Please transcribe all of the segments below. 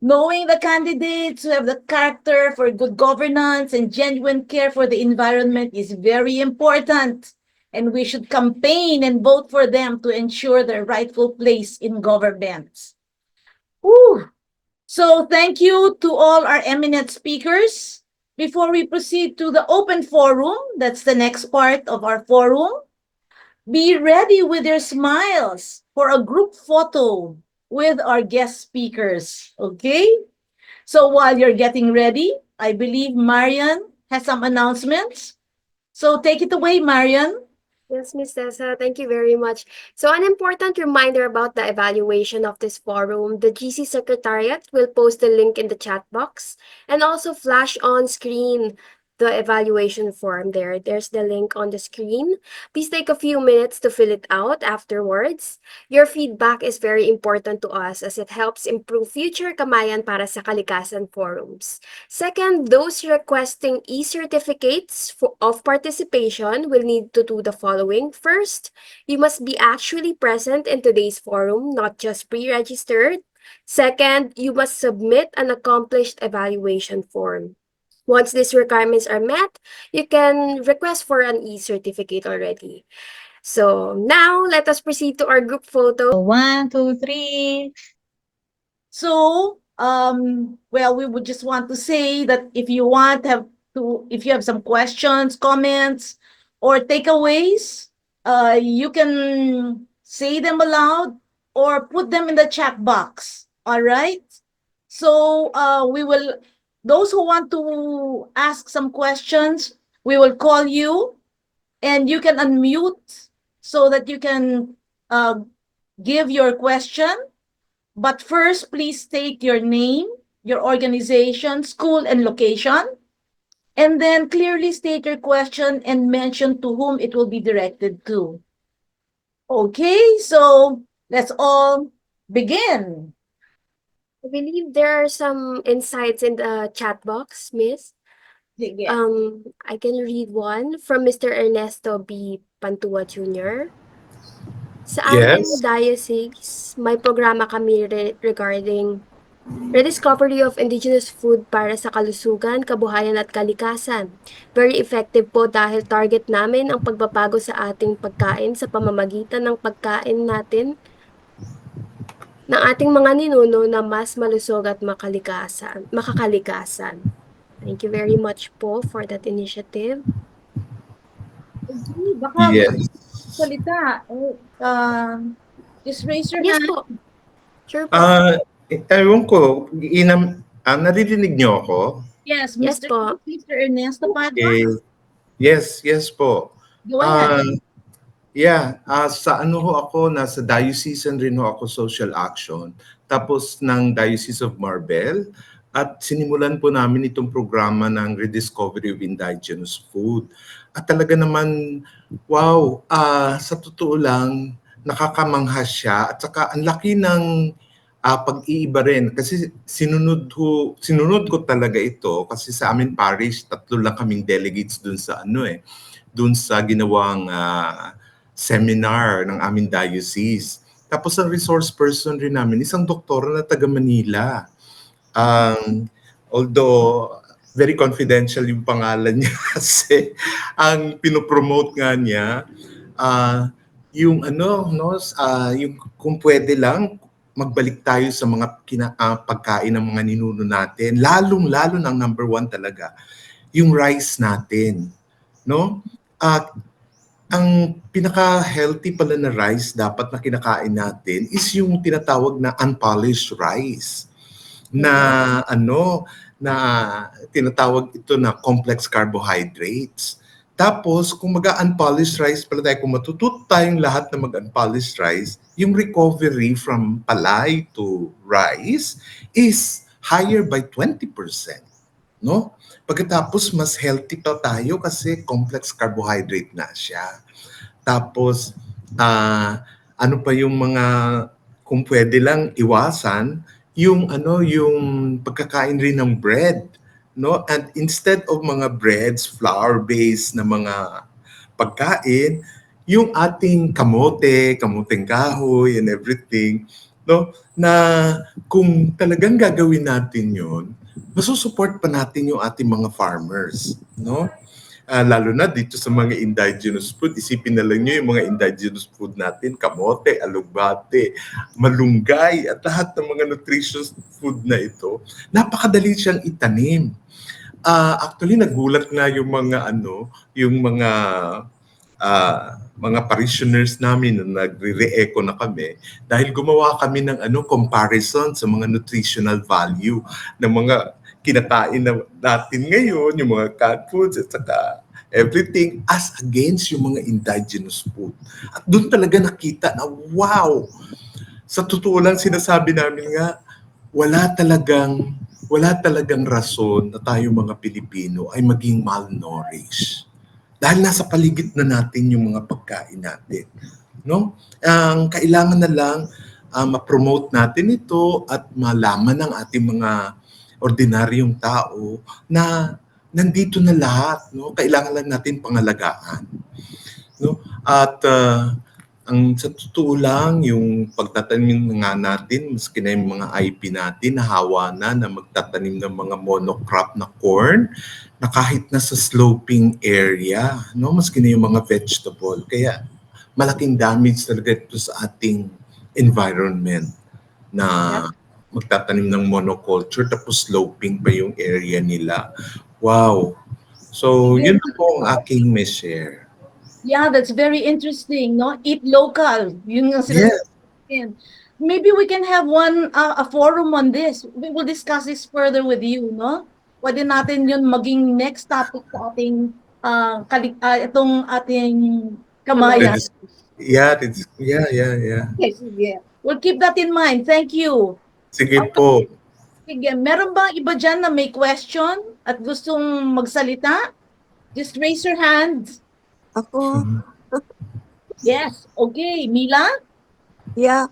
Knowing the candidates who have the character for good governance and genuine care for the environment is very important. And we should campaign and vote for them to ensure their rightful place in government. Whew. So thank you to all our eminent speakers. Before we proceed to the open forum, that's the next part of our forum, be ready with your smiles for a group photo with our guest speakers. Okay? So while you're getting ready, I believe Marian has some announcements. So take it away, Marian. Yes, Miss Tessa, thank you very much. So, an important reminder about the evaluation of this forum, the GC Secretariat will post the link in the chat box and also flash on screen the evaluation form there. There's the link on the screen. Please take a few minutes to fill it out afterwards. Your feedback is very important to us as it helps improve future Kamayan para sa Kalikasan forums. Second, those requesting e-certificates of participation will need to do the following. First, you must be actually present in today's forum, not just pre-registered. Second, you must submit an accomplished evaluation form. Once these requirements are met, you can request for an e-certificate already. So now, let us proceed to our group photo. One, two, three. So, well, we would just want to say that if you have some questions, comments, or takeaways, you can say them aloud or put them in the chat box. All right. So, those who want to ask some questions, we will call you and you can unmute so that you can uh, give your question. But first, please state your name, your organization, school, and location. And then clearly state your question and mention to whom it will be directed to. Okay, so let's all begin. I believe there are some insights in the chat box, Miss. Sige. I can read one from Mr. Ernesto B. Pantua Jr. Sa aming Yes. diocese, may programa kami regarding rediscovery of indigenous food para sa kalusugan, kabuhayan at kalikasan. Very effective po dahil target namin ang pagbabago sa ating pagkain sa pamamagitan ng pagkain natin ng ating mga ninuno na mas malusog at makakalikasan. Thank you very much po for that initiative. Okay, baka Yes. salita. Just raise your Yes hand. po. Sure po. Ewan ko, naririnig niyo ako? Yes, Yes Mr. po. Mr. Ernesto Padua. Okay. Yes po. Go ahead. Sa ano ho ako, nasa diocesan rin ho ako, social action. Tapos ng Diocese of Marbel. At sinimulan po namin itong programa ng Rediscovery of Indigenous Food. At talaga naman, wow, sa totoo lang, nakakamangha siya. At saka ang laki ng pag-iiba rin. Kasi sinunod ko talaga ito kasi sa amin parish, 3 lang kaming delegates dun sa dun sa ginawang seminar ng aming diocese. Tapos ang resource person rin namin, isang doktor na taga Manila. Although very confidential yung pangalan niya kasi ang pinopromote nga niya, yung yung kung pwede lang, magbalik tayo sa mga pagkain ng mga ninuno natin. Lalong-lalo ng number 1 talaga, yung rice natin. No? Ang pinaka-healthy pala na rice dapat na kinakain natin is yung tinatawag na unpolished rice. Na na tinatawag ito na complex carbohydrates. Tapos, kung mag-unpolished rice pala tayo, kung matututo tayong lahat na mag-unpolished rice, yung recovery from palay to rice is higher by 20%. No? Pagkatapos, mas healthy pa tayo kasi complex carbohydrate na siya. Tapos, ano pa yung mga, kung pwede lang iwasan, yung pagkakain rin ng bread, no? And instead of mga breads, flour-based na mga pagkain, yung ating kamoteng kahoy and everything, no? Na kung talagang gagawin natin 'yon, masusupport pa natin yung ating mga farmers, no? Lalo na dito sa mga indigenous food, isipin na lang nyo yung mga indigenous food natin, kamote, alugbate, malunggay, at lahat ng mga nutritious food na ito, napakadali siyang itanim. Actually, nagulat nga yung mga mga parishioners namin na nagre-re-echo na kami dahil gumawa kami ng comparison sa mga nutritional value ng mga kinakain na natin ngayon, yung mga canned foods at saka everything as against yung mga indigenous food. At doon talaga nakita na wow! Sa totoo lang sinasabi namin nga, wala talagang rason na tayo mga Pilipino ay maging malnourished. Dahil nasa paligid na natin yung mga pagkain natin. No? Ang kailangan na lang ma-promote natin ito at malaman ng ating mga ordinaryong tao na nandito na lahat. No? Kailangan lang natin pangalagaan. No? At ang sa totoo lang, yung pagtatanim nga natin, maski na yung mga IP natin, nahawa na magtatanim ng mga monocrop na corn, na kahit nasa sloping area, no, maski na yung mga vegetable. Kaya malaking damage talaga ito sa ating environment na magtatanim ng monoculture tapos sloping pa yung area nila. Wow! So, yun po ang aking may share. Yeah, that's very interesting, no? Eat local. Yun nga sila Yes. sabihin. Maybe we can have a forum on this. We will discuss this further with you, no? Pwede natin yun maging next topic sa ating itong ating kamayan. Yeah. Okay, sige. We'll keep that in mind. Thank you. Sige po. Sige, meron bang iba dyan na may question at gustong magsalita? Just raise your hand. Ako, Yes. Okay, Mila? yeah.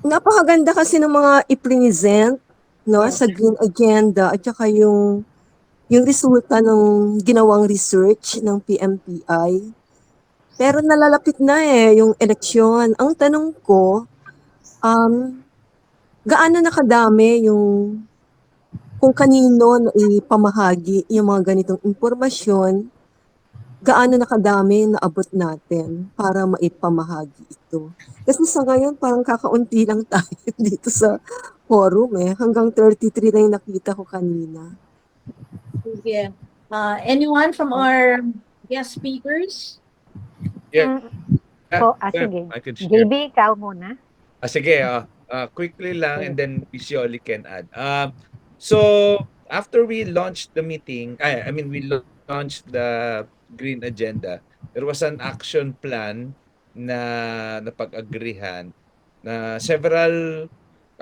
Napakaganda kasi ng mga i-present, no, sa Green Agenda at saka yung resulta ng ginawang research ng PMPI. Pero nalalapit na yung eleksyon. Ang tanong ko, gaano nakadami yung kung kanino na ipamahagi yung mga ganitong impormasyon, gaano nakadami na abot natin para maipamahagi ito. Kasi sa ngayon, parang kakaunti lang tayo dito sa forum Hanggang 33 na yung nakita ko kanina. Sige. Anyone from our guest speakers? Yeah. Sige. I could share. JB, ikaw muna. Sige, quickly lang and then Miss Yoli can add. So after we launched the meeting, I mean we launched the Green Agenda, there was an action plan na napag-agrihan na several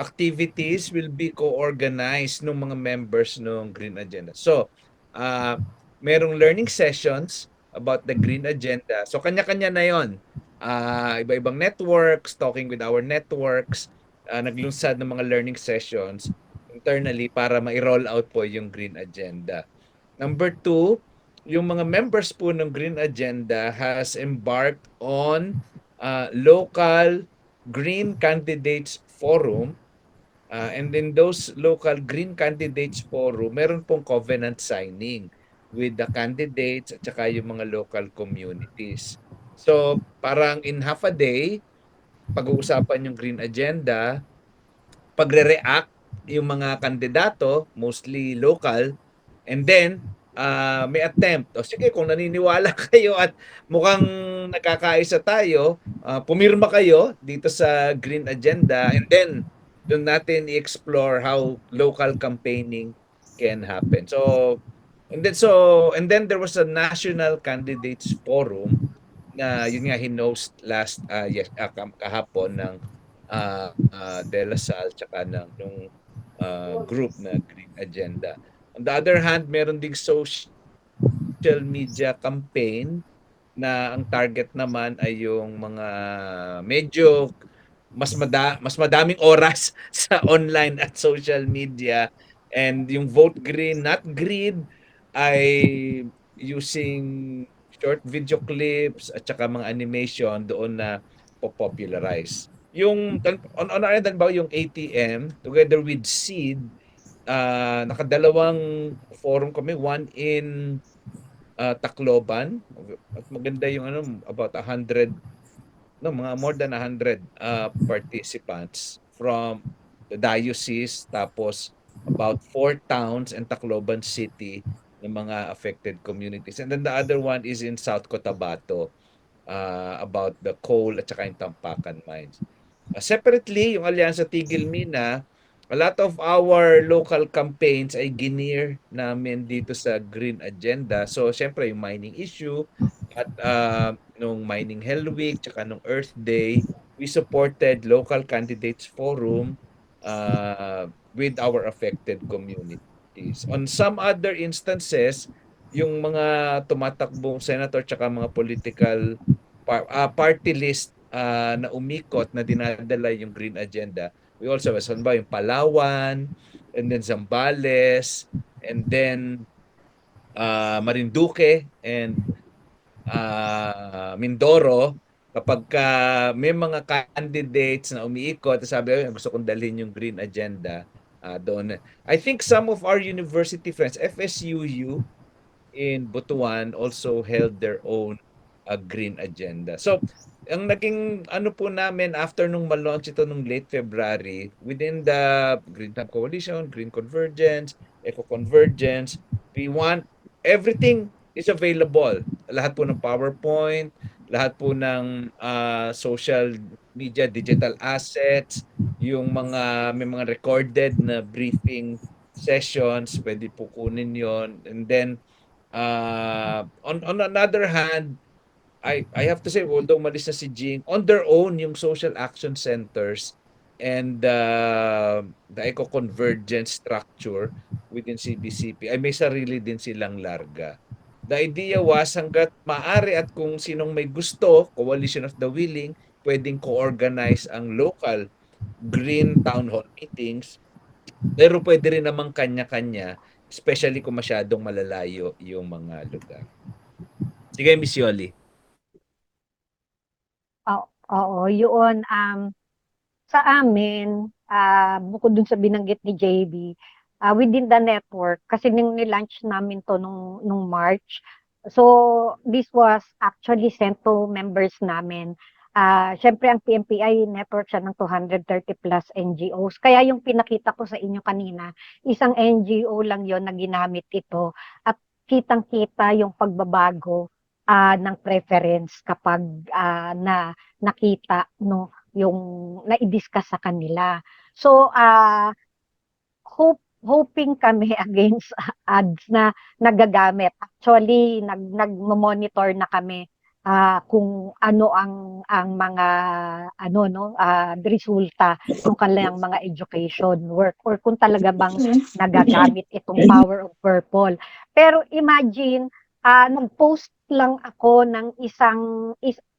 activities will be co-organized ng mga members ng Green Agenda. So, merong learning sessions about the Green Agenda. So, kanya-kanya na yon. Iba-ibang networks, talking with our networks, naglunsad ng mga learning sessions internally para ma-roll out po yung Green Agenda. Number 2, yung mga members po ng Green Agenda has embarked on local Green Candidates Forum. And in those local Green Candidates Forum, meron pong covenant signing with the candidates at saka yung mga local communities. So, parang in half a day, pag-uusapan yung Green Agenda, pagre-react yung mga kandidato, mostly local, and then may attempt. O sige, kung naniniwala kayo at mukhang nakakaisa tayo, pumirma kayo dito sa Green Agenda and then doon natin i-explore how local campaigning can happen. So and then there was a national candidates forum na yun nga hinost last kahapon ng De La Salle tsaka ng nung group na Green Agenda. On the other hand, meron ding social media campaign na ang target naman ay yung mga medyo mas madaming oras sa online at social media, and yung Vote Green Not Greed ay using short video clips at saka mga animation doon na popularize. yung on our end, halimbawa yung ATM together with SEED, nakadalawang forum kami, one in Tacloban. At maganda yung about 100, no, mga more than 100 participants from the diocese, tapos about 4 towns and Tacloban City ng mga affected communities. And then the other one is in South Cotabato, about the coal at saka yung Tampakan mines. Separately, yung Alyansa Tigil Mina, a lot of our local campaigns ay gineer namin dito sa Green Agenda. So, syempre, yung mining issue at nung Mining Hell Week, tsaka nung Earth Day, we supported local candidates forum with our affected communities. On some other instances, yung mga tumatakbong senator tsaka mga political party list na umikot na dinadala yung Green Agenda. We also have, ba yung Palawan, and then Zambales, and then Marinduque, and Mindoro. Kapag may mga candidates na umiikot, sabi ko, gusto kong dalhin yung Green Agenda doon. I think some of our university friends, FSUU in Butuan, also held their own Green Agenda. So, ang naging po namin after nung ma-launch ito nung late February, within the Green Thumb Coalition, Green Convergence, Eco Convergence, we want everything is available. Lahat po ng PowerPoint, lahat po ng social media, digital assets, yung may mga recorded na briefing sessions, pwede po kunin yon. And then, on another hand, I have to say, although umalis na si Jing, on their own, yung social action centers and the eco-convergence structure within CBCP, ay may sarili din silang larga. The idea was, hanggat maaari at kung sinong may gusto, Coalition of the Willing, pwedeng co-organize ang local green town hall meetings, pero pwede rin namang kanya-kanya, especially kung masyadong malalayo yung mga lugar. Sige, Miss Yoli. Oo, yun. Sa amin, bukod dun sa binanggit ni JB, within the network, kasi nung nilaunch namin to nung March, so this was actually sent to members namin. Syempre, ang PMPI network siya ng 230 plus NGOs. Kaya yung pinakita ko sa inyo kanina, isang NGO lang yon na ginamit ito. At kitang-kita yung pagbabago ng preference kapag na nakita no yung na-discuss sa kanila. So hoping kami against ads na nagagamit. Actually nagmo-monitor na kami kung ano ang mga resulta ng kanilang mga education work or kung talaga bang nagagamit itong Power of Purple. Pero imagine nag-post lang ako ng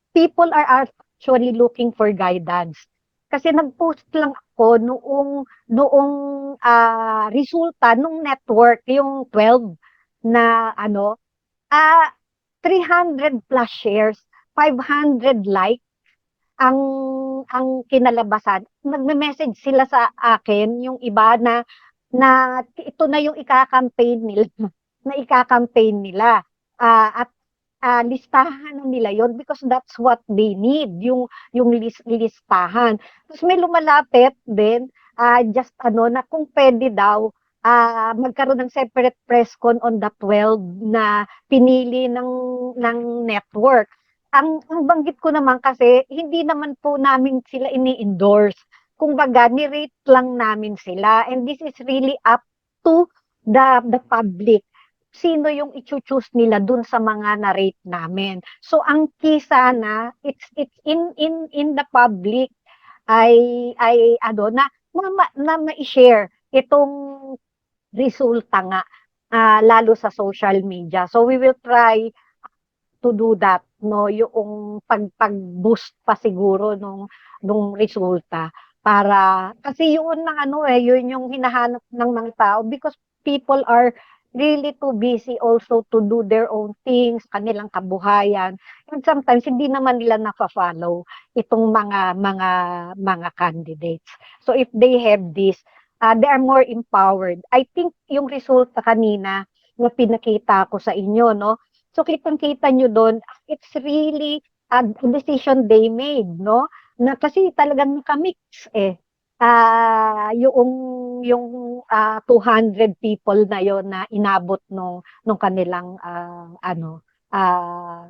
people are actually looking for guidance. Kasi nag-post lang ako noong resulta nung network, yung 12 na 300 plus shares, 500 likes ang kinalabasan. Nagme-message sila sa akin, yung iba na ito na yung ika-campaign nila. At listahan nila yon because that's what they need, yung listahan. Tapos may lumalapit din, just na kung pwede daw, magkaroon ng separate press con on the 12 na pinili ng network. Ang banggit ko naman kasi, hindi naman po namin sila ini-endorse. Kumbaga, ni-rate lang namin sila. And this is really up to the public. Sino yung i-choose nila dun sa mga na-rate namin. So ang key sana, it's in the public ay na ma-share itong resulta nga lalo sa social media. So we will try to do that, no, yung pag-boost pa siguro nung resulta para kasi yun ng yun yung hinahanap ng mga tao because people are really too busy also to do their own things, kanilang kabuhayan. And sometimes hindi naman nila nafa-follow itong mga candidates. So if they have this, they are more empowered. I think yung resulta kanina na pinakita ko sa inyo, no? So kitang-kita nyo doon, it's really a decision they made, no? Na kasi talagang nakamix eh. Yung 200 people na yon na inabot nung kanilang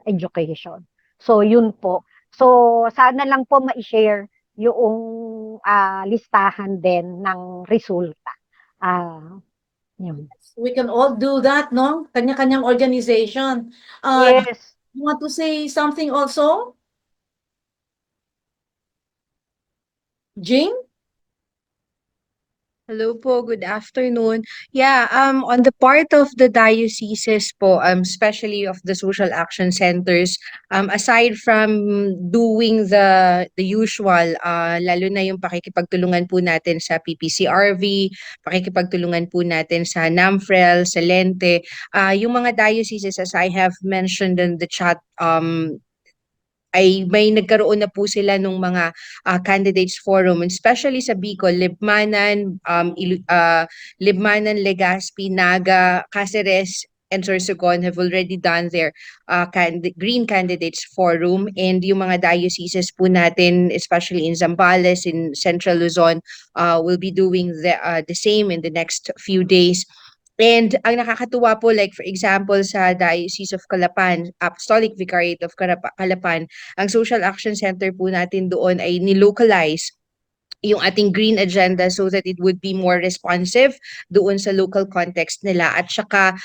education. So yun po. So sana lang po ma-share yung listahan din ng resulta. Yun. We can all do that, no? Kanya-kanyang organization. Yes. You want to say something also? Jing? Hello po, good afternoon. Yeah, on the part of the dioceses po, especially of the social action centers, aside from doing the usual, lalo na yung pakikipagtulungan po natin sa PPCRV, pakikipagtulungan po natin sa NAMFREL, sa Lente, yung mga dioceses, as I have mentioned in the chat, ay may nagkaroon na po sila nung mga candidates forum, especially sa Bicol, Libmanan, Libmanan, Legazpi, Naga, Caceres, and Sorsogon have already done their Green Candidates Forum, and yung mga dioceses po natin, especially in Zambales, in Central Luzon, will be doing the same in the next few days. And ang nakakatuwa po, like for example, sa Diocese of Calapan, Apostolic Vicariate of Calapan, ang Social Action Center po natin doon ay nilocalize yung ating green agenda so that it would be more responsive doon sa local context nila. At saka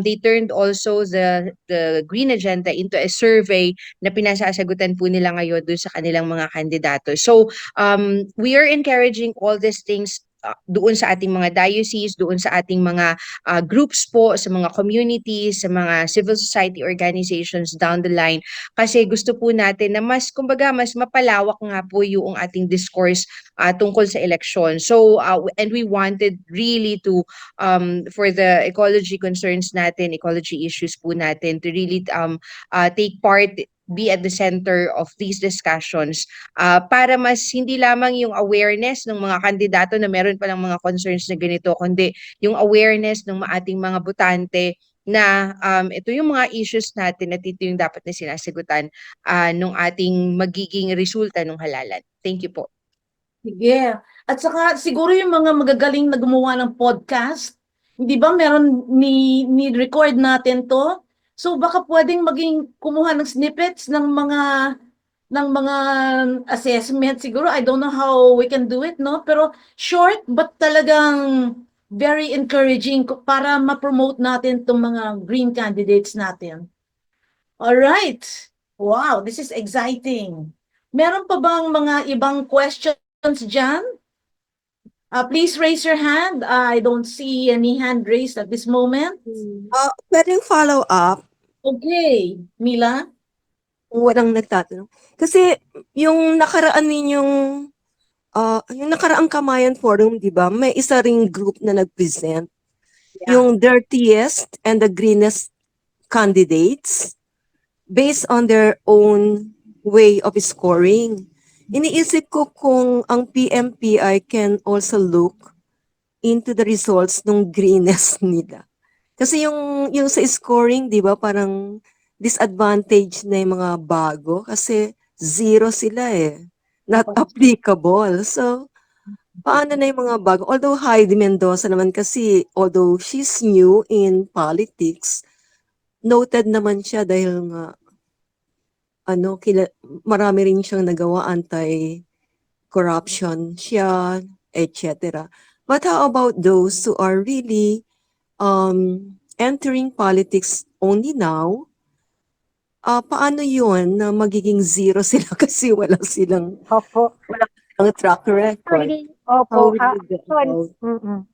they turned also the green agenda into a survey na pinasasagutan po nila ngayon doon sa kanilang mga kandidato. So we are encouraging all these things doon sa ating mga diocese, doon sa ating mga groups po, sa mga communities, sa mga civil society organizations down the line, kasi gusto po natin na mas, kumbaga, mas mapalawak nga po yung ating discourse tungkol sa eleksyon. So, and we wanted really to, for the ecology concerns natin, ecology issues po natin, to really take part, be at the center of these discussions para mas hindi lamang yung awareness ng mga kandidato na meron palang mga concerns na ganito, kundi yung awareness ng ating mga botante na ito yung mga issues natin at ito yung dapat na sinasagutan nung ating magiging resulta ng halalan. Thank you po. Sige. At saka siguro yung mga magagaling na gumawa ng podcast, hindi ba meron ni-record natin to? So baka pwedeng maging kumuha ng snippets ng mga assessment siguro. I don't know how we can do it, no? Pero short but talagang very encouraging para ma-promote natin itong mga green candidates natin. All right. Wow, this is exciting. Meron pa bang mga ibang questions dyan? Please raise your hand. I don't see any hand raised at this moment. Pwedeng follow up Okay, Mila? kung walang nagtatanong. Kasi yung nakaraan ninyong, yung nakaraang Kamayan Forum, di ba, may isa ring group na nag-present. Yeah. Yung dirtiest and the greenest candidates based on their own way of scoring. Iniisip ko kung ang PMPI can also look into the results ng greenness nila. Kasi yung sa scoring, di ba, parang disadvantage na yung mga bago kasi 0 sila eh. Not applicable. So, paano na yung mga bago? Although Heidi Mendoza naman kasi, although she's new in politics, noted naman siya dahil nga marami rin siyang nagawa anti-corruption siya, etc. But how about those who are really entering politics only now? Paano yun na magiging 0 sila kasi wala silang Opo. track record? How Opo. will you get Actually, about?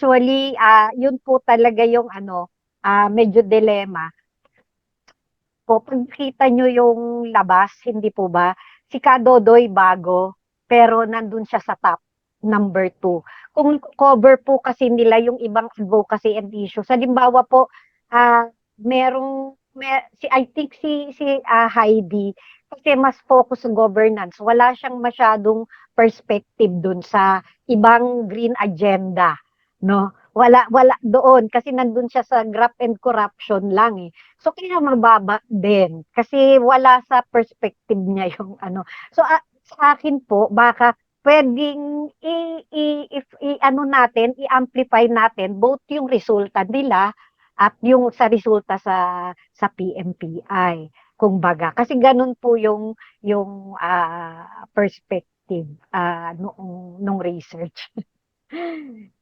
Actually, yun po talaga yung medyo dilemma. Po, pag nakita nyo yung labas, hindi po ba? Si Kadodoy bago, pero nandun siya sa top number 2. Kung cover po kasi nila yung ibang advocacy and issues. Halimbawa po, I think si Heidi, kasi mas focus sa governance. Wala siyang masyadong perspective dun sa ibang green agenda, no? Wala doon kasi nandun siya sa graft and corruption lang eh. So kaya mababa din kasi wala sa perspective niya yung ano. So sa akin po baka pwedeng i-amplify natin both yung resulta nila at yung sa resulta sa PMPI. Kumbaga kasi ganun po yung perspective nung research.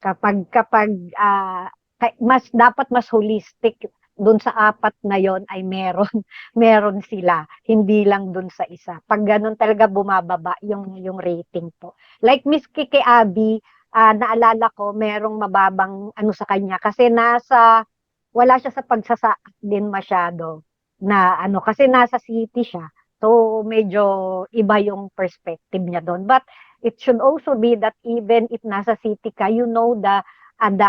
Kapag dapat mas holistic dun sa 4 na yon ay meron sila, hindi lang dun sa isa. Pag ganun talaga bumababa yung rating po. Like Miss Kike Abby, naalala ko merong mababang ano sa kanya kasi wala siya sa pagsasaak din masyado na ano kasi nasa city siya. So medyo iba yung perspective niya doon. But it should also be that even if nasa city ka, you know the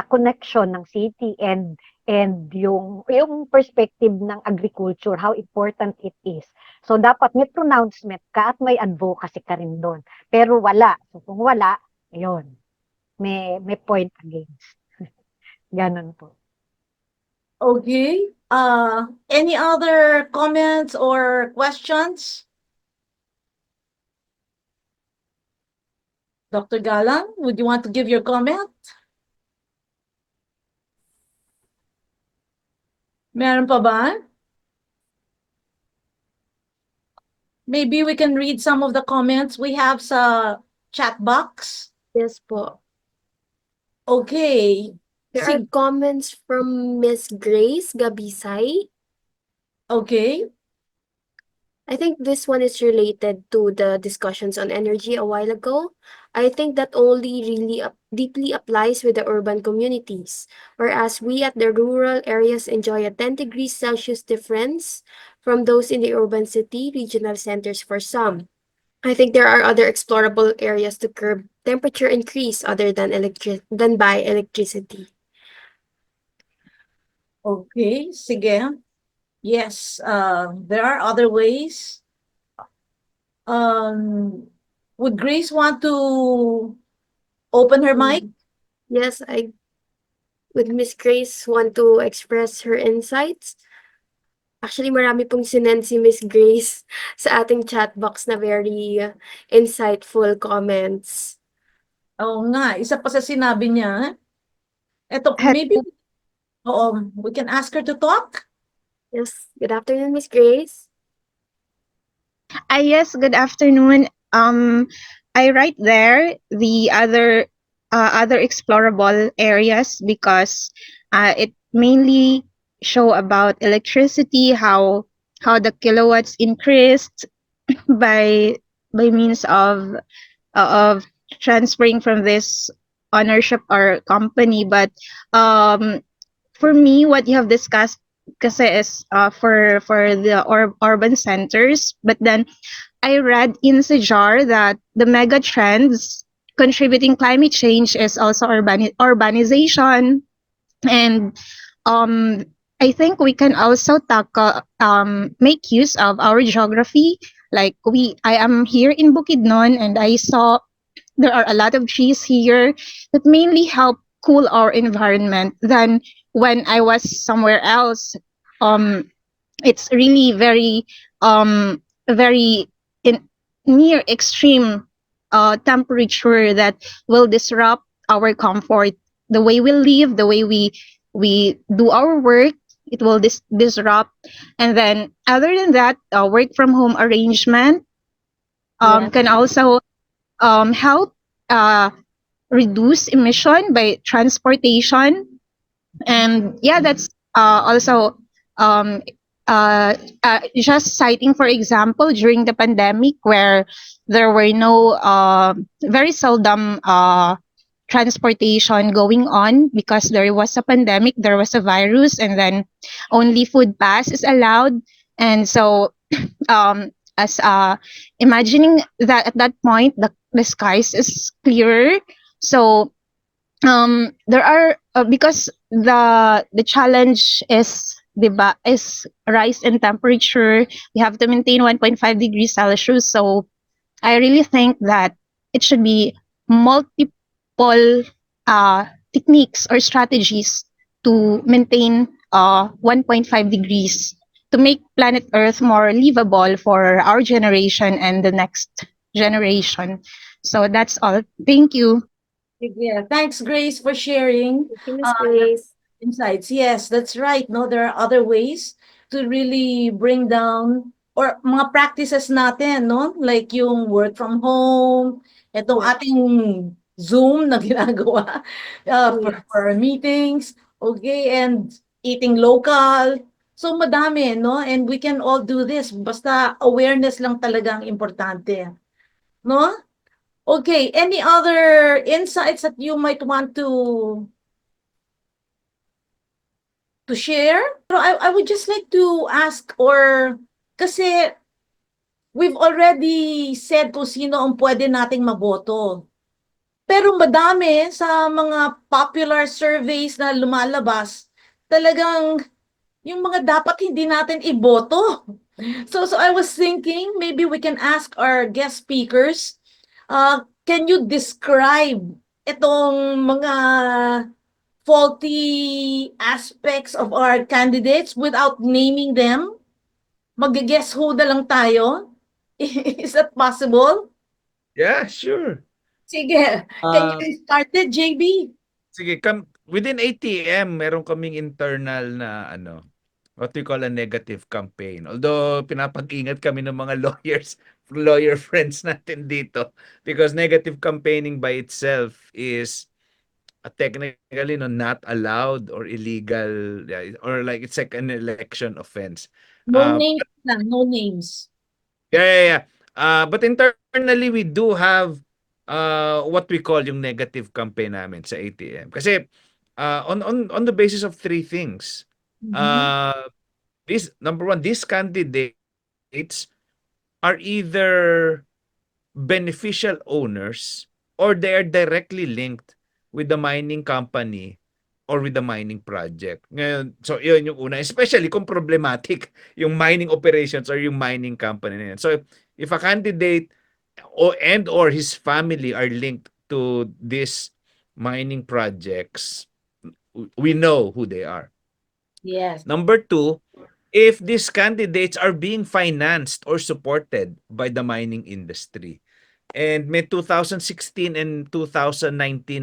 connection ng city and yung perspective ng agriculture, how important it is. So dapat may pronouncement ka at may advocacy ka rin doon. Pero wala. So kung wala, ayun, may point against. Ganon po. Okay. Any other comments or questions? Dr. Galang, would you want to give your comment? Meron pa ba? Maybe we can read some of the comments we have sa chat box. Yes po. Okay. There are comments from Miss Grace Gabisay. Okay. I think this one is related to the discussions on energy a while ago. I think that only really deeply applies with the urban communities, whereas we at the rural areas enjoy a 10 degrees Celsius difference from those in the urban city regional centers for some. I think there are other explorable areas to curb temperature increase other than by electricity. Okay, sige. Yes, there are other ways. Would Grace want to open her mic? Yes, would Miss Grace want to express her insights? Actually, marami pong sinend si Miss Grace sa ating chat box na very insightful comments. Oo nga, isa pa sa sinabi niya. Eto, maybe, we can ask her to talk. Yes, good afternoon, Miss Grace. Yes, good afternoon. I write there the other explorable areas because it mainly show about electricity, how the kilowatts increased by means of transferring from this ownership or company. But for me, what you have discussed kasi is for the urban centers, but then I read in Sejar that the mega trends contributing climate change is also urbanization, and I think we can also tackle make use of our geography. Like I am here in Bukidnon, and I saw there are a lot of trees here that mainly help cool our environment. Then when I was somewhere else, it's really very near extreme temperature that will disrupt our comfort, the way we live, the way we do our work. It will disrupt. And then other than that, work from home arrangement can also help reduce emission by transportation. And that's also just citing, for example, during the pandemic where there were no very seldom transportation going on because there was a pandemic, there was a virus, and then only food pass is allowed. And so as imagining that at that point the skies is clearer, So there are because the challenge is, 'di ba, is rise in temperature. We have to maintain 1.5 degrees Celsius. So I really think that it should be multiple techniques or strategies to maintain 1.5 degrees to make planet Earth more livable for our generation and the next generation. So that's all. Thank you. Yeah, thanks, Grace, for sharing Thank you, Miss your Grace. insights. Yes, that's right. No, there are other ways to really bring down or mga practices natin, no? Like yung work from home, itong Yeah. ating Zoom na ginagawa Yes. for our meetings, okay, and eating local. So madami, no? And we can all do this. Basta awareness lang talaga ang importante, no? Okay, any other insights that you might want to share? Pero I would just like to ask or kasi we've already said kung sino ang pwede nating maboto. Pero madami sa mga popular surveys na lumalabas, talagang yung mga dapat hindi natin iboto. So I was thinking maybe we can ask our guest speakers, can you describe itong mga faulty aspects of our candidates without naming them? Mag-guess who na lang tayo? Is that possible? Yeah, sure. Sige, can Uh, you start it, JB? Sige, within ATM, meron kaming internal na what we call a negative campaign. Although pinapag-ingat kami ng mga lawyer friends natin dito because negative campaigning by itself is technically not allowed or illegal, yeah, or like it's like an election offense. No Uh, names lang, no names. Yeah. But internally, we do have what we call yung negative campaign namin sa ATM. Kasi on the basis of three things. Uh, number one, these candidates are either beneficial owners or they are directly linked with the mining company or with the mining project. Ngayon, so yun yung una, especially kung problematic yung mining operations or yung mining company na yun. So if a candidate or his family are linked to these mining projects, we know who they are. Yes. Number two, if these candidates are being financed or supported by the mining industry. And may 2016 and 2019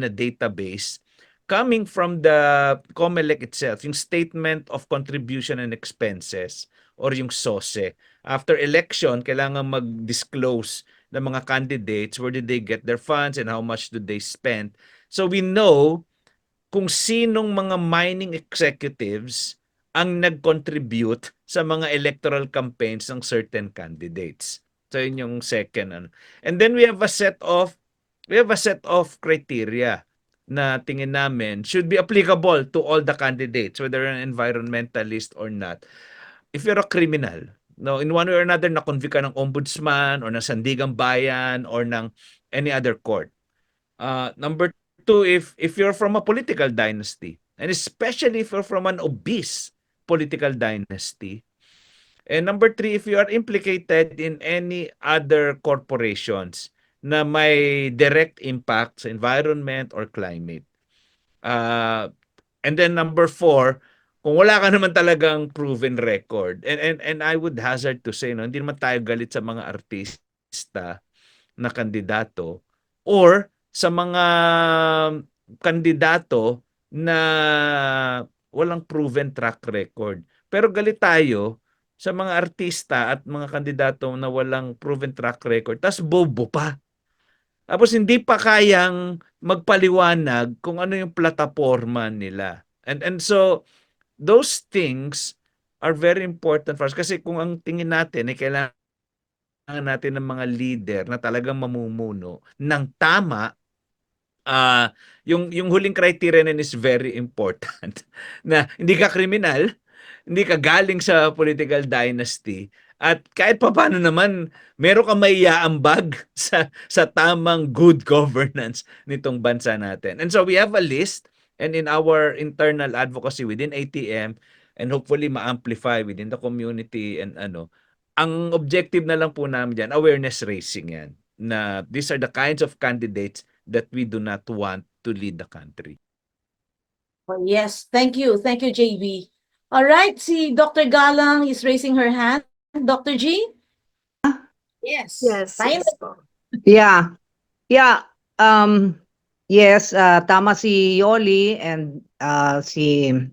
na database coming from the COMELEC itself, yung Statement of Contribution and Expenses or yung SOSE. After election, kailangan mag-disclose ng mga candidates, where did they get their funds and how much do they spend. So we know kung sinong mga mining executives ang nag-contribute sa mga electoral campaigns ng certain candidates. So yun yung second. And then we have a set of criteria na tingin namin should be applicable to all the candidates, whether an environmentalist or not. If you're a criminal, no, in one way or another, na-convict ka ng ombudsman or ng sandigang bayan or ng any other court. Number two, if you're from a political dynasty, and especially if you're from an obese political dynasty. And number three, if you are implicated in any other corporations na may direct impact sa environment or climate. And then number four, kung wala ka naman talagang proven record, and I would hazard to say, no, hindi naman tayo galit sa mga artista na kandidato or sa mga kandidato na walang proven track record. Pero galit tayo sa mga artista at mga kandidato na walang proven track record, tas bobo pa. Tapos hindi pa kayang magpaliwanag kung ano yung plataforma nila. And so those things are very important for us kasi kung ang tingin natin ay kailangan natin ng mga leader na talagang mamumuno ng tama, yung huling criteria na is very important na hindi ka kriminal, hindi ka galing sa political dynasty, at kahit papaano naman meron kang maiaambag sa tamang good governance nitong bansa natin. And so we have a list, and in our internal advocacy within ATM, and hopefully ma-amplify within the community and ang objective na lang po namin diyan, awareness raising yan, na these are the kinds of candidates that we do not want to lead the country. Oh, yes, thank you. Thank you, JB. All right, si Dr. Galang is raising her hand. Dr. G? Yes. Yes, Time. yes po. Yeah. Yeah. Yes, tama si Yoli and si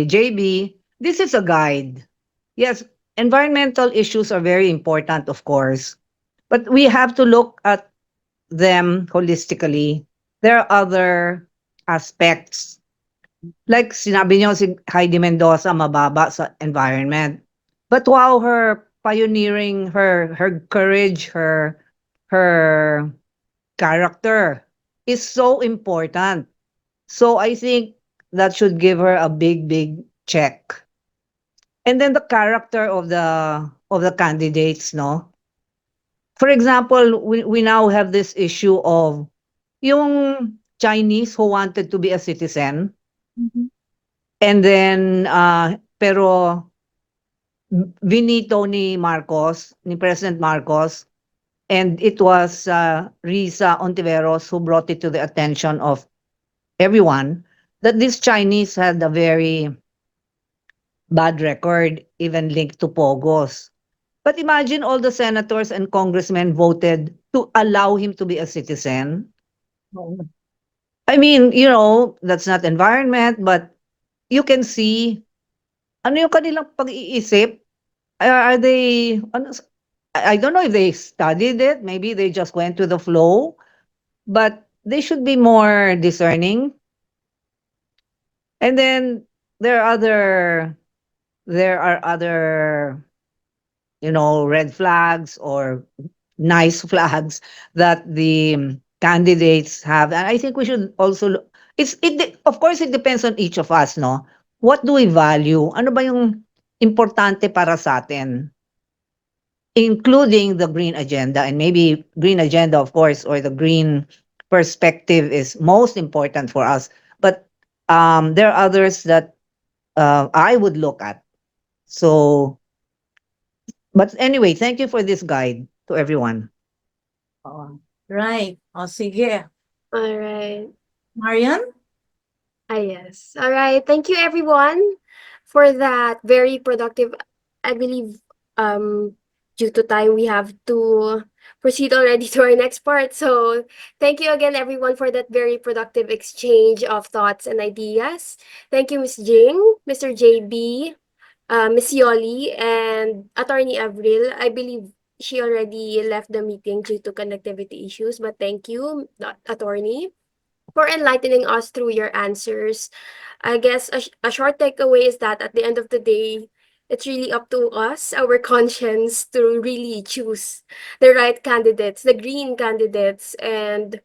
JB. This is a guide. Yes, environmental issues are very important, of course. But we have to look at them holistically. There are other aspects. Like sinabi niyo si Heidi Mendoza, mababa sa environment. But wow, her pioneering, her courage, her character is so important. So I think that should give her a big check. And then the character of the candidates, no? For example, we now have this issue of yung Chinese who wanted to be a citizen. And then pero vinito ni Marcos, ni President Marcos, and it was Risa Ontiveros who brought it to the attention of everyone that this Chinese had a very bad record, even linked to Pogos. But imagine all the senators and congressmen voted to allow him to be a citizen. I mean, that's not environment, but you can see ano yung kanilang pag-iisip. Are they, I don't know if they studied it, maybe they just went with the flow, but they should be more discerning. And then there are other red flags or nice flags that the candidates have, and I think we should also look. Of course it depends on each of us, no? What do we value? Ano ba yung importante para sa atin? Including the green agenda, and maybe green agenda, of course, or the green perspective is most important for us. But there are others that I would look at. So, but anyway, thank you for this guide to everyone. Right. O, sige. All right. Marian? Yes. All right. Thank you, everyone, for that very productive. I believe, due to time, we have to proceed already to our next part. So thank you again, everyone, for that very productive exchange of thoughts and ideas. Thank you, Ms. Jing, Mr. JB, Ms. Yoli, and Attorney Avril. I believe she already left the meeting due to connectivity issues, but thank you, Attorney, for enlightening us through your answers. I guess a short takeaway is that at the end of the day, it's really up to us, our conscience, to really choose the right candidates, the green candidates. And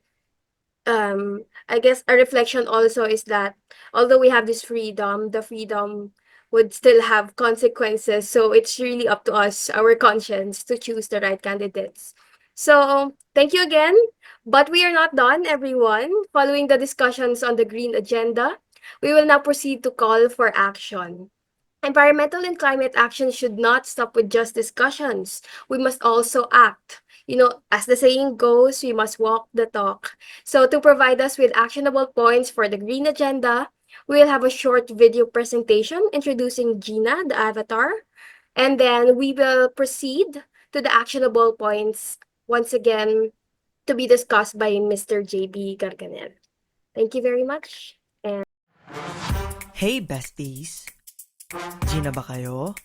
I guess a reflection also is that although we have this freedom, the freedom would still have consequences. So it's really up to us, our conscience, to choose the right candidates. So thank you again. But we are not done, everyone. Following the discussions on the green agenda, we will now proceed to call for action. Environmental and climate action should not stop with just discussions. We must also act. As the saying goes, we must walk the talk. So to provide us with actionable points for the green agenda, we will have a short video presentation introducing Gina, the avatar, and then we will proceed to the actionable points once again to be discussed by Mr. JB Garganel. Thank you very much. Hey besties! Gina ba kayo?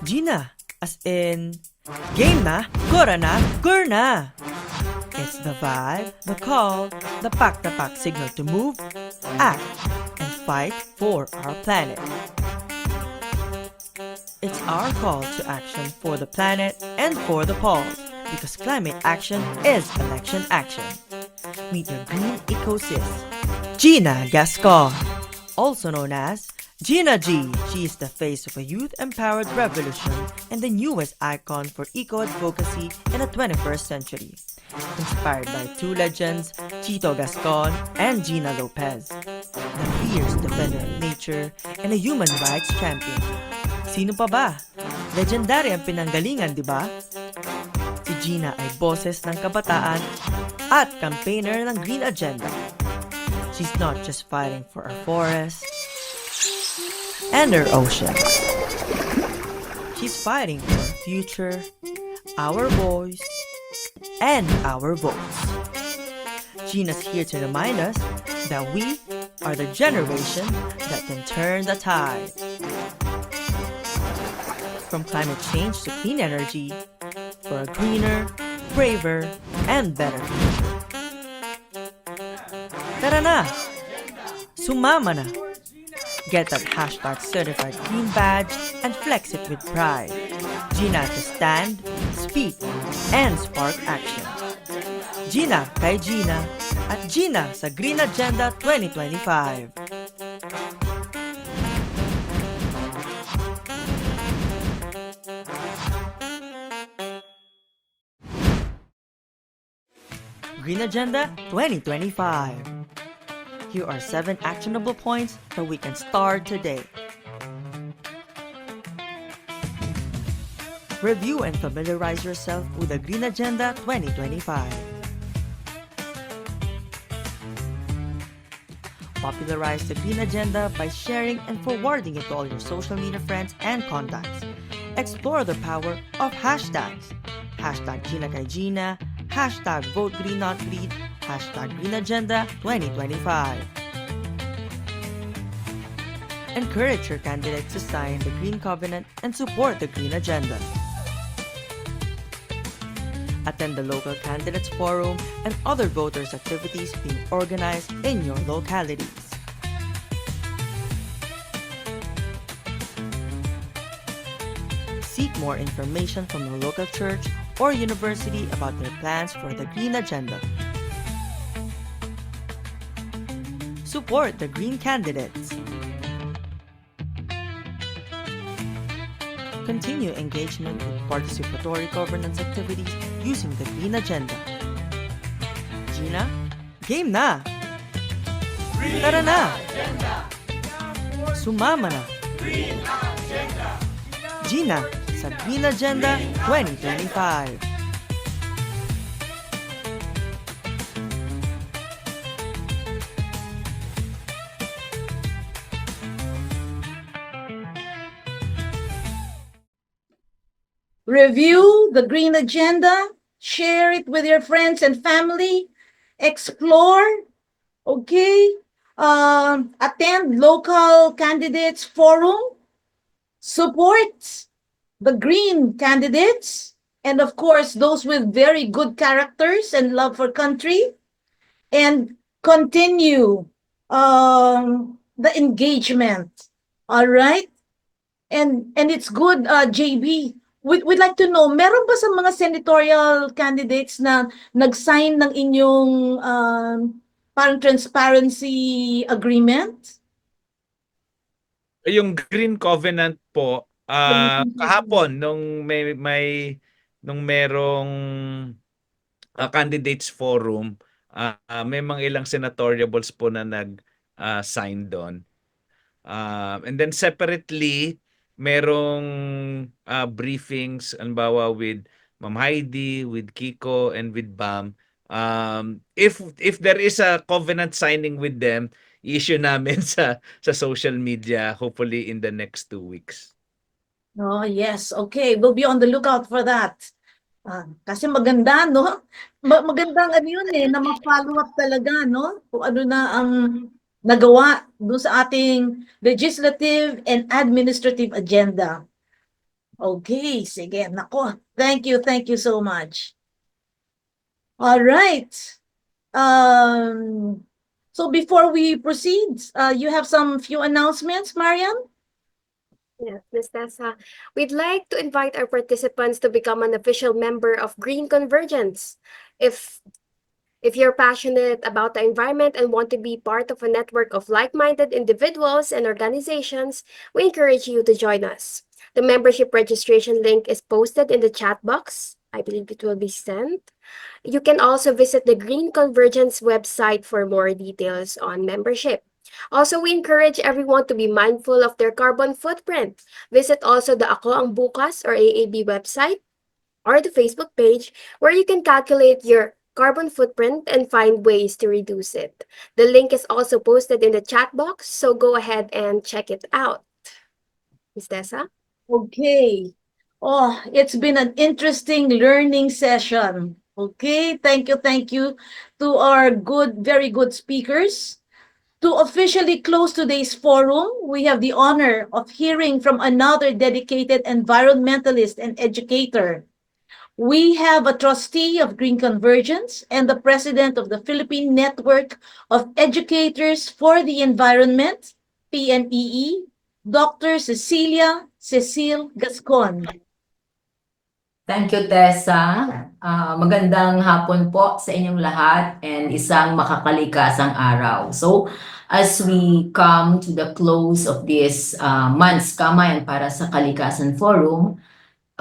Gina, as in, game na, gora na, gur na! It's the vibe, the call, the pack signal to move, act, and fight for our planet. It's our call to action for the planet and for the polls, because climate action is election action. Meet your green ecosystem, Gina Gascon, also known as Gina G. She is the face of a youth-empowered revolution and the newest icon for eco-advocacy in the 21st century. Inspired by two legends, Chito Gascon and Gina Lopez, the fierce defender of nature and a human rights champion. Sino pa ba? Legendary ang pinanggalingan, di ba? Si Gina ay boses ng kabataan at campaigner ng Green Agenda. She's not just fighting for our forests and our oceans. She's fighting for our future, our voice, and our votes. Gina's here to remind us that we are the generation that can turn the tide. From climate change to clean energy, for a greener, braver, and better future. Tara na! Sumama na! Get that hashtag certified green badge and flex it with pride. Gina to stand, speak, and spark action. Gina kay Gina at Gina sa Green Agenda 2025. Green Agenda 2025. Here are 7 actionable points that we can start today. Review and familiarize yourself with the Green Agenda 2025. Popularize the Green Agenda by sharing and forwarding it to all your social media friends and contacts. Explore the power of hashtags. Hashtag Gina kay Gina, hashtag Vote Green Not Greed, hashtag Green Agenda 2025. Encourage your candidates to sign the Green Covenant and support the Green Agenda. Attend the local candidates forum and other voters' activities being organized in your localities. Seek more information from your local church or university about their plans for the Green Agenda. Support the Green candidates. Continue engagement with participatory governance activities using the Green Agenda. Gina, game na! Tara na! Sumama na! Gina sa Green Agenda 2025. Review the Green Agenda, share it with your friends and family, explore, okay? Attend local candidates forum, support the Green candidates, and of course, those with very good characters and love for country, and continue the engagement, all right? And it's good, JB. We'd like to know, meron ba sa mga senatorial candidates na nag-sign ng inyong parang transparency agreement? Yung Green Covenant po, kahapon nung merong candidates forum, may mga ilang senatoriables po na nag-sign doon. And then separately, merong briefings, anbawa with Ma'am Heidi, with Kiko, and with Bam. If there is a covenant signing with them, issue namin sa social media, hopefully in the next 2 weeks. Oh, yes. Okay, we'll be on the lookout for that. Kasi maganda, no? Magandang ano yun na ma-follow up talaga, no? Kung ano na ang nagawa doon sa ating legislative and administrative agenda. Okay, sige. Nako, thank you so much. All right. So before we proceed, you have some few announcements, Mariam? Yes, Ms. Tessa. We'd like to invite our participants to become an official member of Green Convergence. If If you're passionate about the environment and want to be part of a network of like-minded individuals and organizations, we encourage you to join us. The membership registration link is posted in the chat box. I believe it will be sent. You can also visit the Green Convergence website for more details on membership. Also, we encourage everyone to be mindful of their carbon footprint. Visit also the Ako Ang Bukas or AAB website or the Facebook page where you can calculate your carbon footprint and find ways to reduce it. The link is also posted in the chat box, so go ahead and check it out. Ms. Tessa? Okay. Oh, it's been an interesting learning session. Okay, thank you to our very good speakers. To officially close today's forum, we have the honor of hearing from another dedicated environmentalist and educator. We have a trustee of Green Convergence and the president of the Philippine Network of Educators for the Environment, PNEE, Dr. Cecile Gascon. Thank you, Tessa. Magandang hapon po sa inyong lahat and isang makakalikasang araw. So, as we come to the close of this month's Kamayan para sa Kalikasan Forum,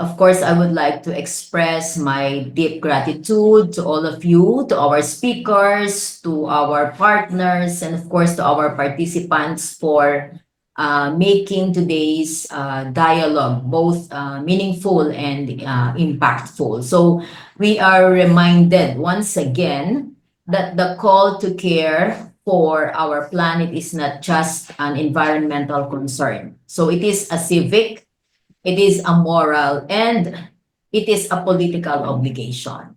of course, I would like to express my deep gratitude to all of you, to our speakers, to our partners, and of course to our participants for making today's dialogue both meaningful and impactful. So we are reminded once again that the call to care for our planet is not just an environmental concern. So it is a civic, it is a moral, and it is a political obligation.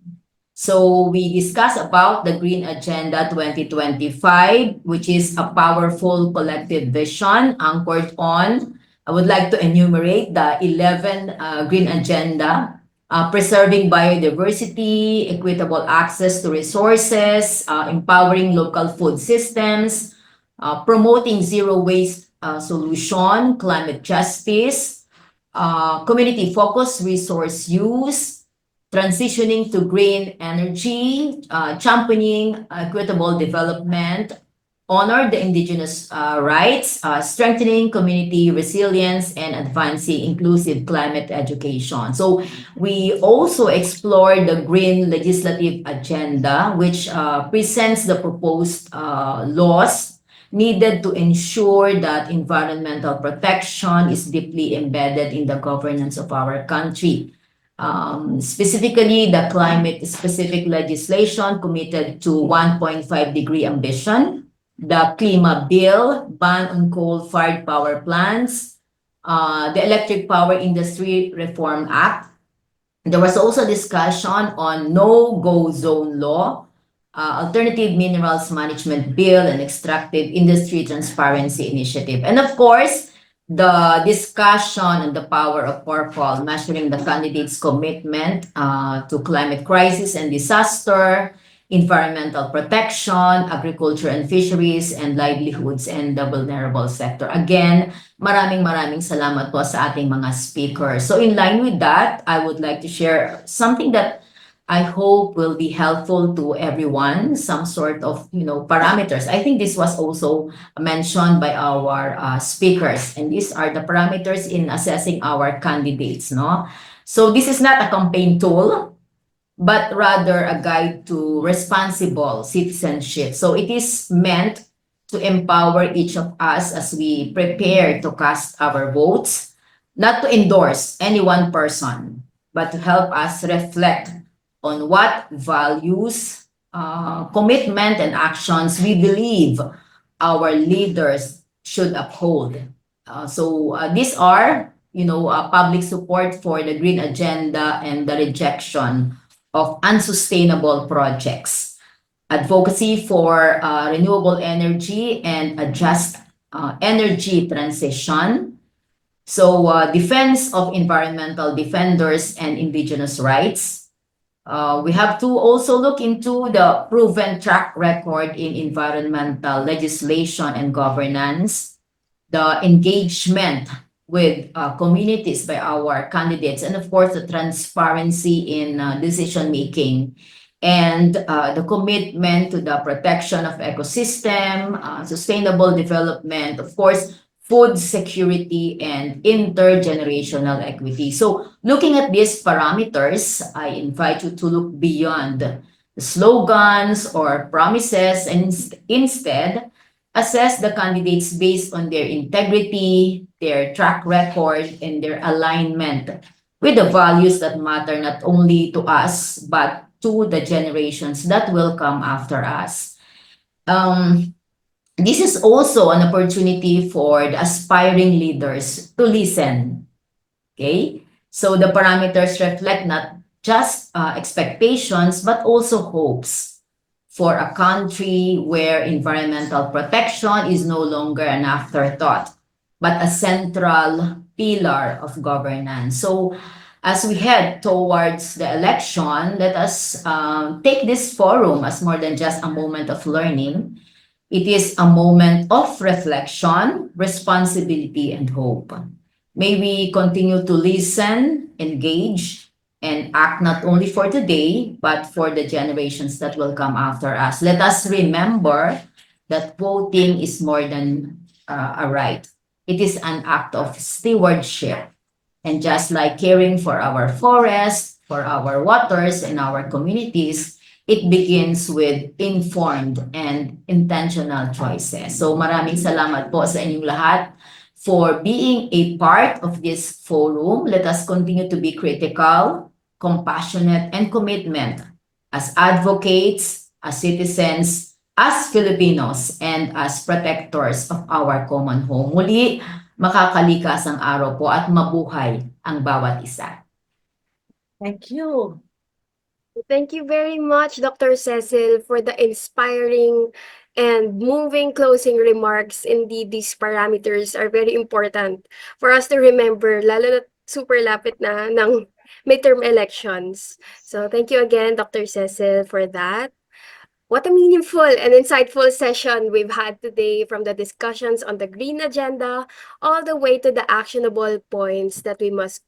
So we discussed about the Green Agenda 2025, which is a powerful collective vision anchored on, I would like to enumerate the 11 Green Agenda, preserving biodiversity, equitable access to resources, empowering local food systems, promoting zero waste solution, climate justice, community-focused resource use, transitioning to green energy, championing equitable development, honor the indigenous rights, strengthening community resilience, and advancing inclusive climate education. So we also explored the Green Legislative Agenda, which presents the proposed laws needed to ensure that environmental protection is deeply embedded in the governance of our country. Specifically, the climate-specific legislation committed to 1.5-degree ambition, the Klima Bill, ban on coal-fired power plants, the Electric Power Industry Reform Act. There was also discussion on no-go zone law, Alternative Minerals Management Bill, and Extractive Industry Transparency Initiative. And of course, the discussion on the power of purple, measuring the candidates' commitment to climate crisis and disaster, environmental protection, agriculture and fisheries, and livelihoods and the vulnerable sector. Again, maraming salamat po sa ating mga speakers. So in line with that, I would like to share something that I hope will be helpful to everyone, some sort of, parameters. I think this was also mentioned by our speakers, and these are the parameters in assessing our candidates, no? So this is not a campaign tool, but rather a guide to responsible citizenship. So it is meant to empower each of us as we prepare to cast our votes, not to endorse any one person, but to help us reflect on what values, commitment, and actions we believe our leaders should uphold. So these are, public support for the Green Agenda and the rejection of unsustainable projects, advocacy for renewable energy and a just energy transition. So defense of environmental defenders and indigenous rights. We have to also look into the proven track record in environmental legislation and governance, the engagement with communities by our candidates, and of course, the transparency in decision-making and the commitment to the protection of ecosystem, sustainable development, of course, food security, and intergenerational equity. So looking at these parameters, I invite you to look beyond the slogans or promises and instead assess the candidates based on their integrity, their track record, and their alignment with the values that matter not only to us, but to the generations that will come after us. This is also an opportunity for the aspiring leaders to listen. Okay? So the parameters reflect not just expectations, but also hopes for a country where environmental protection is no longer an afterthought, but a central pillar of governance. So as we head towards the election, let us take this forum as more than just a moment of learning. It is a moment of reflection, responsibility, and hope. May we continue to listen, engage, and act not only for today, but for the generations that will come after us. Let us remember that voting is more than a right. It is an act of stewardship. And just like caring for our forests, for our waters, and our communities, it begins with informed and intentional choices. So maraming salamat po sa inyong lahat for being a part of this forum. Let us continue to be critical, compassionate, and commitment as advocates, as citizens, as Filipinos, and as protectors of our common home. Muli, makakalikas ang araw po at mabuhay ang bawat isa. Thank you. Thank you very much, Dr. Cecil, for the inspiring and moving closing remarks. Indeed, these parameters are very important for us to remember, lalo na super lapit na ng midterm elections. So thank you again, Dr. Cecil, for that. What a meaningful and insightful session we've had today, from the discussions on the green agenda all the way to the actionable points that we must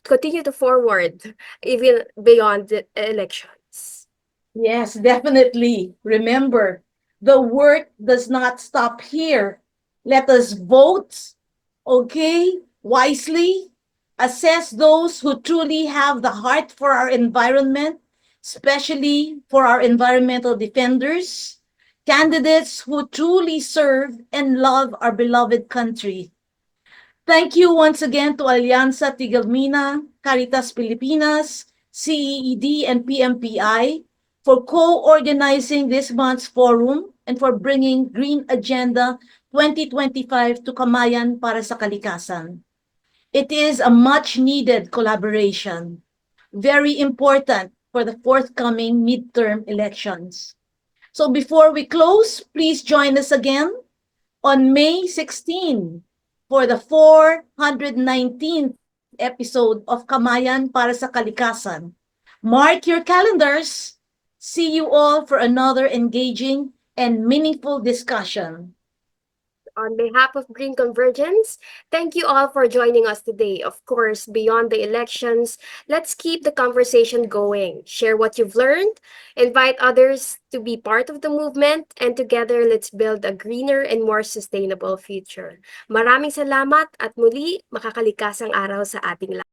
continue to forward even beyond the elections. Yes, definitely. Remember, the work does not stop here. Let us vote, okay, wisely, assess those who truly have the heart for our environment, especially for our environmental defenders, candidates who truly serve and love our beloved country. Thank you once again to Alianza Tigalmina, Caritas Pilipinas, CEED, and PMPI for co-organizing this month's forum and for bringing Green Agenda 2025 to Kamayan para sa Kalikasan. It is a much-needed collaboration, very important for the forthcoming midterm elections. So before we close, please join us again on May 16 for the 419th episode of Kamayan para sa Kalikasan. Mark your calendars. See you all for another engaging and meaningful discussion. On behalf of Green Convergence, thank you all for joining us today. Of course, beyond the elections, let's keep the conversation going. Share what you've learned, invite others to be part of the movement, and together let's build a greener and more sustainable future. Maraming salamat at muli, makakalikasang araw sa ating lahat.